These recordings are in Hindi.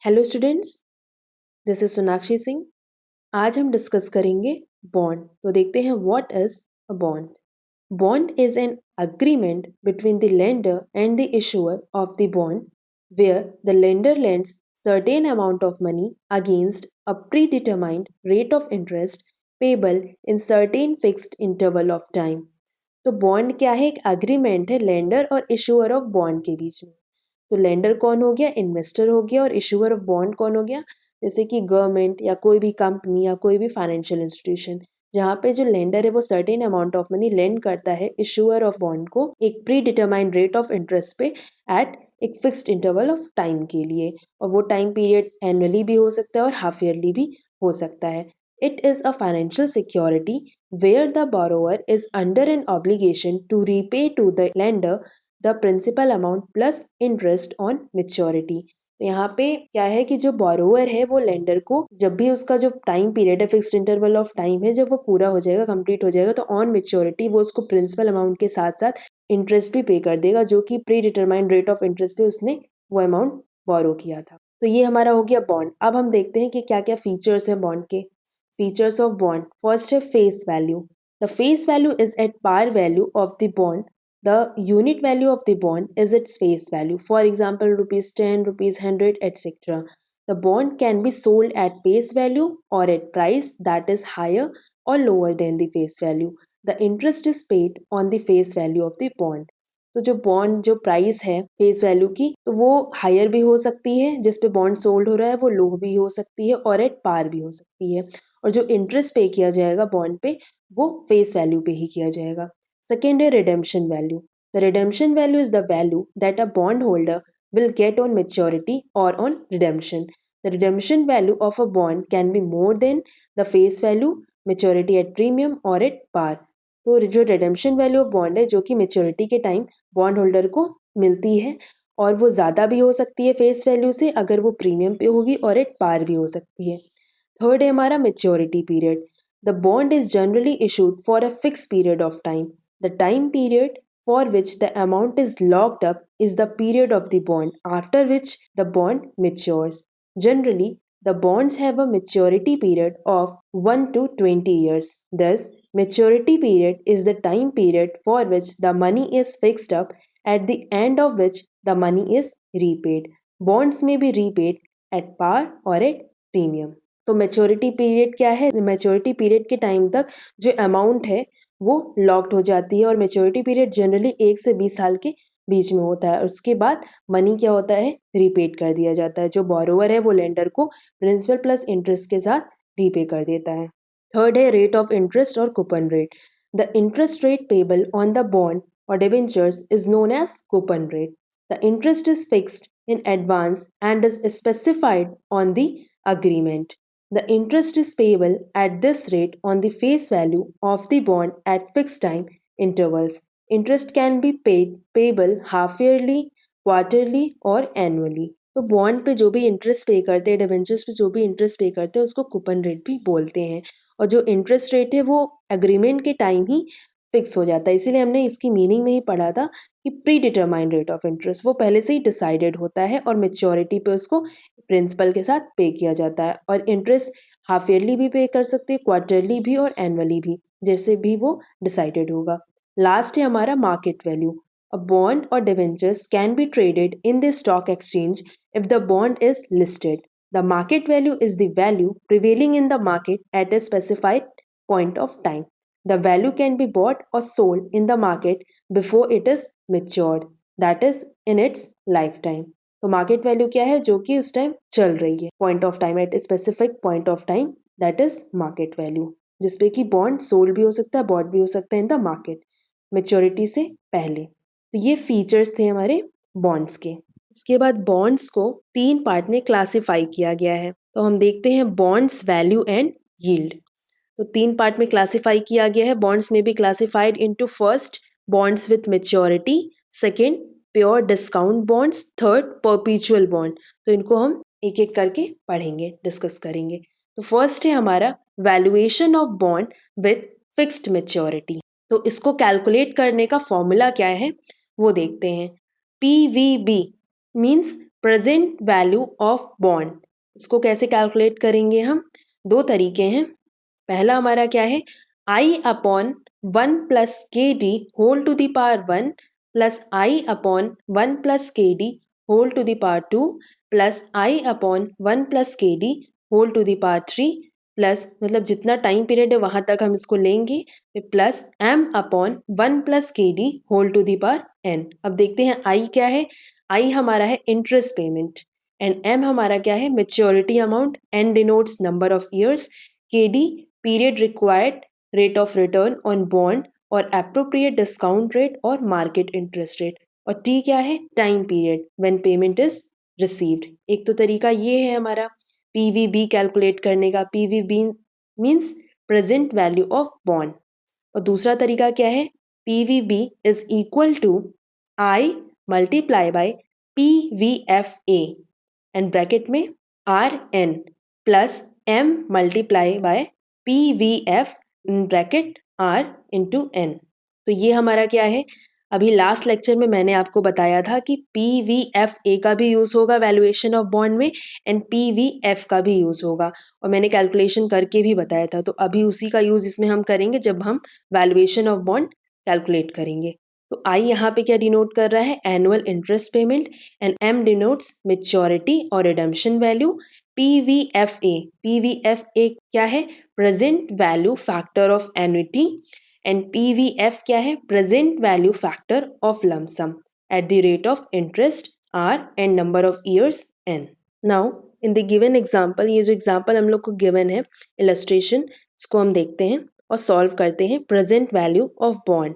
Hello students, this is Sonakshi Singh. आज हम डिस्कस करेंगे बॉन्ड। तो देखते हैं what is a bond. Bond is an agreement between the lender and the issuer of the bond where the lender lends certain amount of money against a predetermined rate of interest payable in certain fixed interval of time। तो बॉन्ड क्या है? एक अग्रीमेंट है लेंडर और इशुअर ऑफ बॉन्ड के बीच में। तो लेंडर कौन हो गया? इन्वेस्टर हो गया। और इशूअर ऑफ बॉन्ड कौन हो गया? जैसे कि गवर्नमेंट या कोई भी कंपनी या कोई भी फाइनेंशियल इंस्टीट्यूशन, जहाँ पे जो लेंडर है वो certain amount of money land करता है इशूअर ऑफ बॉन्ड को एक pre determined rate of interest पे एट एक फिक्स्ड इंटरवल ऑफ टाइम के लिए। और वो टाइम पीरियड एनुअली भी हो सकता है और हाफ ईयरली भी हो सकता है। It is a financial security where the borrower is under an obligation to repay to the lender the principal amount plus interest on maturity. तो यहाँ पे क्या है कि जो बोरोवर है वो लेंडर को जब भी उसका जो टाइम पीरियड है, फिक्स्ड इंटरवल ऑफ टाइम है, जब वो पूरा हो जाएगा, कंप्लीट हो जाएगा, तो ऑन मेच्योरिटी वो उसको प्रिंसिपल अमाउंट के साथ साथ इंटरेस्ट भी पे कर देगा, जो कि pre determined rate of interest पे उसने वो अमाउंट बोरो किया था। तो ये हमारा हो गया बॉन्ड। अब हम देखते हैं कि क्या क्या फीचर्स हैं बॉन्ड के। फीचर्स ऑफ बॉन्ड, फर्स्ट है face value. The face value is at par value of the bond. The unit value of the bond is its face value. For example, rupees 10, rupees 100, etc. The bond can be sold at face value or at price that is higher or lower than the face value. The interest is paid on the face value of the bond. तो जो बॉन्ड जो प्राइस है फेस वैल्यू की, तो वो हायर भी हो सकती है, जिस पे बॉन्ड सोल्ड हो रहा है वो लो भी हो सकती है और एट पार भी हो सकती है। और जो इंटरेस्ट पे किया जाएगा बॉन्ड पे वो फेस वैल्यू पे ही किया जाएगा। Second is redemption value. The redemption value is the value that a bondholder will get on maturity or on redemption. The redemption value of a bond can be more than the face value, maturity at premium or at par. तो जो redemption value of bond है जो कि maturity के टाइम बॉन्ड होल्डर को मिलती है, और वो ज़्यादा भी हो सकती है फेस वैल्यू से अगर वो प्रीमियम पे होगी, और एट पार भी हो सकती है। थर्ड है हमारा maturity period. The bond is generally issued for a fix period of time. The time period for which the amount is locked up is the period of the bond after which the bond matures. Generally, the bonds have a maturity period of 1 to 20 years. Thus, maturity period is the time period for which the money is fixed up, at the end of which the money is repaid. Bonds may be repaid at par or at premium. तो मेच्योरिटी पीरियड क्या है? मेच्योरिटी पीरियड के टाइम तक जो अमाउंट है वो लॉक्ड हो जाती है, और मेच्योरिटी पीरियड जनरली 1 से 20 साल के बीच में होता है। और उसके बाद मनी क्या होता है? रीपेड कर दिया जाता है। जो बोरोवर है वो लेंडर को प्रिंसिपल प्लस इंटरेस्ट के साथ रीपे कर देता है। थर्ड है रेट ऑफ इंटरेस्ट और coupon rate. The interest rate payable on the bond और debentures is known as coupon rate. The interest is fixed in advance and is specified on the agreement. The interest is payable at this rate on the face value of the bond at fixed time intervals. Interest can be payable half yearly, quarterly or annually. तो बॉन्ड पे जो भी इंटरेस्ट पे करते हैं, डिबेंचर्स पे जो भी इंटरेस्ट पे करते हैं, उसको कूपन रेट भी बोलते हैं। और जो इंटरेस्ट रेट है वो एग्रीमेंट के टाइम ही फिक्स हो जाता है। इसीलिए हमने इसकी मीनिंग में ही पढ़ा था कि pre determined rate of interest वो पहले से ही डिसाइडेड होता है, और मेच्योरिटी पे उसको प्रिंसिपल के साथ पे किया जाता है। और इंटरेस्ट हाफ ईयरली भी पे कर सकते हैं, क्वार्टरली भी और एनुअली भी, जैसे भी वो डिसाइडेड होगा। लास्ट है हमारा मार्केट वैल्यू। अ बॉन्ड और debentures can be traded in the stock exchange if the bond is listed. The market value is the value prevailing in the market at a specified point of time. The value can be bought or sold in the market before it is matured, that is in its lifetime. तो मार्केट वैल्यू क्या है? जो कि उस टाइम चल रही है, point of time, at specific point of time, that is market value, जिसपे कि बॉन्ड सोल्ड भी हो सकता है, बॉट भी हो सकता है इन द मार्केट मेच्योरिटी से पहले। तो ये फीचर्स थे हमारे बॉन्ड्स के। इसके बाद बॉन्ड्स को 3 पार्ट में क्लासिफाई किया गया है। तो हम देखते हैं बॉन्ड्स, वैल्यू एंड यील्ड। तो 3 पार्ट में क्लासिफाई किया गया है। बॉन्ड्स में be classified into first bonds with maturity, second pure discount bonds, third perpetual bond. तो इनको हम एक एक करके पढ़ेंगे, डिस्कस करेंगे। तो फर्स्ट है हमारा valuation of bond with fixed maturity. तो इसको कैलकुलेट करने का फॉर्मूला क्या है वो देखते हैं। PVB means present value of bond. इसको कैसे कैलकुलेट करेंगे हम? दो तरीके हैं। पहला हमारा क्या है, आई अपॉन 1 प्लस के D whole to the power 1 plus I upon 1 plus के D whole to the power 2 plus I upon 1 plus के D whole to the power 3 plus, मतलब जितना टाइम पीरियड है वहां तक हम इसको लेंगे, प्लस एम अपॉन 1 प्लस के D whole to the power n. अब देखते हैं आई क्या है। आई हमारा है इंटरेस्ट पेमेंट एंड एम हमारा क्या है, maturity amount. N denotes number of years, k d period required, rate of return on bond और appropriate discount rate और market interest rate, और T क्या है, time period when payment is received। एक तो तरीका ये है हमारा PVB कैलकुलेट करने का। PVB means present value of bond। और दूसरा तरीका क्या है, PVB is equal to I multiply by PVFA and bracket में RN plus M multiply by PVF bracket R into N। तो ये हमारा क्या है, अभी लास्ट लेक्चर में मैंने आपको बताया था कि PVFA का भी यूज होगा वैल्यूएशन ऑफ बॉन्ड में एंड PVF का भी यूज होगा, और मैंने कैलकुलेशन करके भी बताया था। तो अभी उसी का यूज इसमें हम करेंगे जब हम वैल्यूएशन ऑफ बॉन्ड कैलकुलेट करेंगे। तो आई यहाँ पे क्या डिनोट कर रहा है, annual interest payment and m denotes maturity और रिडेम्पशन वैल्यू। PVFA क्या है, present value factor of annuity and PVF क्या है, present value factor of lump sum at the rate of interest R and number of years N। Now in the given example, ये जो एग्जांपल हम लोग को गिवन है इलस्ट्रेशन, इसको हम देखते हैं और सॉल्व करते हैं। Present value of bond,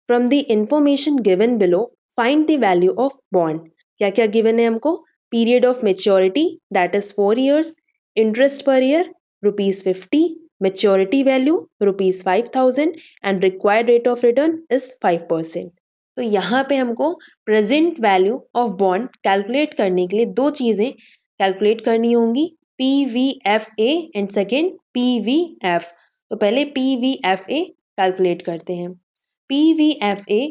from the information given below find the value of bond. क्या क्या गिवन है हमको, period of maturity that is 4 years, interest per year ₹50, maturity value ₹5,000 and required rate of return is 5%। तो यहाँ पे हमको present value of bond calculate करने के लिए दो चीजें कैलकुलेट करनी होंगी, PVFA एंड सेकेंड PVF। तो पहले PVFA कैलकुलेट करते हैं। PVFA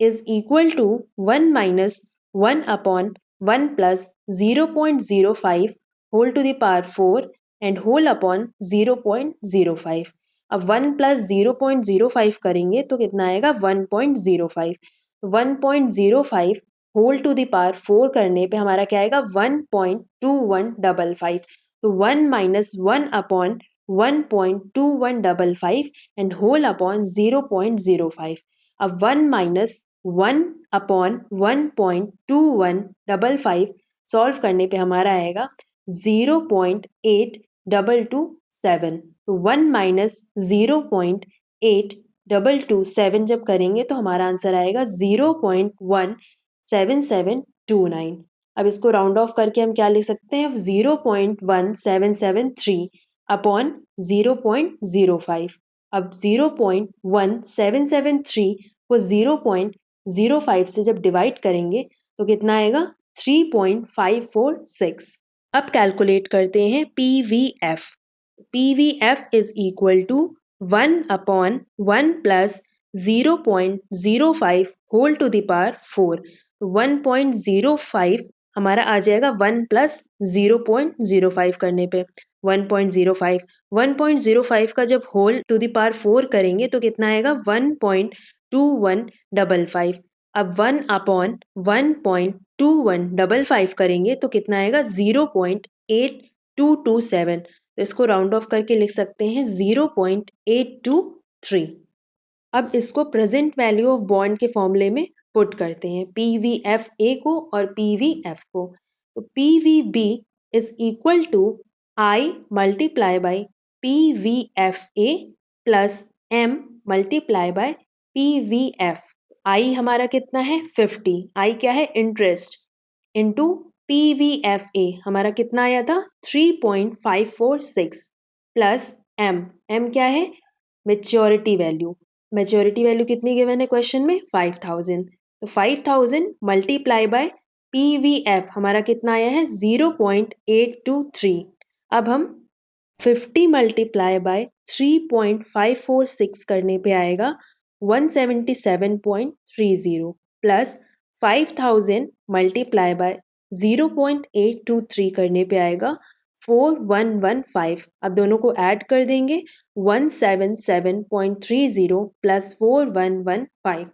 is equal to 1 minus 1 upon 1 plus 0.05 whole to the power 4 and whole upon 0.05। अब 1 plus 0.05 करेंगे तो कितना आएगा, 1.05। तो 1.05 होल टू द पावर 4 करने पे हमारा क्या आएगा, 1.2155। तो 1 minus 1 upon 1.2155 and whole upon 0.05। अब 1 minus 1 upon 1.2155 सॉल्व करने पे हमारा आएगा 0.8227। तो 1 minus 0.8227 जब करेंगे तो हमारा आंसर आएगा 0.17729। अब इसको राउंड ऑफ करके हम क्या लिख सकते हैं, 0.1773 अपॉन 0.05। अब 0.1773 को 0.05 से जब डिवाइड करेंगे तो कितना आएगा, 3.546। अब कैलकुलेट करते हैं PVF। PVF is equal to 1 upon 1 plus 0.05 whole to the power 4। 1.05 हमारा आ जाएगा 1 plus 0.05 करने पे 1.05। 1.05 का जब होल टू द पावर 4 करेंगे तो कितना आएगा, 1.2155। अब 1 अपॉन 1.2155 करेंगे तो कितना आएगा, 0.8227। तो इसको राउंड ऑफ करके लिख सकते हैं 0.823। अब इसको प्रेजेंट वैल्यू ऑफ बॉन्ड के फॉर्मूले में पुट करते हैं, PVFA को और PVF को। तो PVB is equal to I multiply by PVFA plus M multiply by PVF। I हमारा कितना है, 50। I क्या है, इंटरेस्ट, इंटू PVFA हमारा कितना आया था, 3.546 प्लस M क्या है, मेच्योरिटी वैल्यू। मेच्योरिटी वैल्यू कितनी गिवन है क्वेश्चन में, 5000। तो 5000 मल्टीप्लाई बाय PVF हमारा कितना आया है, 0.823। अब हम 50 मल्टीप्लाई बाय 3.546 करने पे आएगा 177.30 प्लस 5000 मल्टीप्लाई बाय 0.823 करने पे आएगा 4115। अब दोनों को ऐड कर देंगे 177.30 प्लस 4115,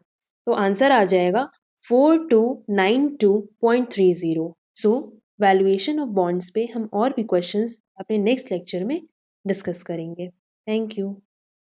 तो आंसर आ जाएगा 4292.30। सो वैल्यूएशन ऑफ बॉन्ड्स पे हम और भी क्वेश्चंस अपने नेक्स्ट लेक्चर में डिस्कस करेंगे। Thank you.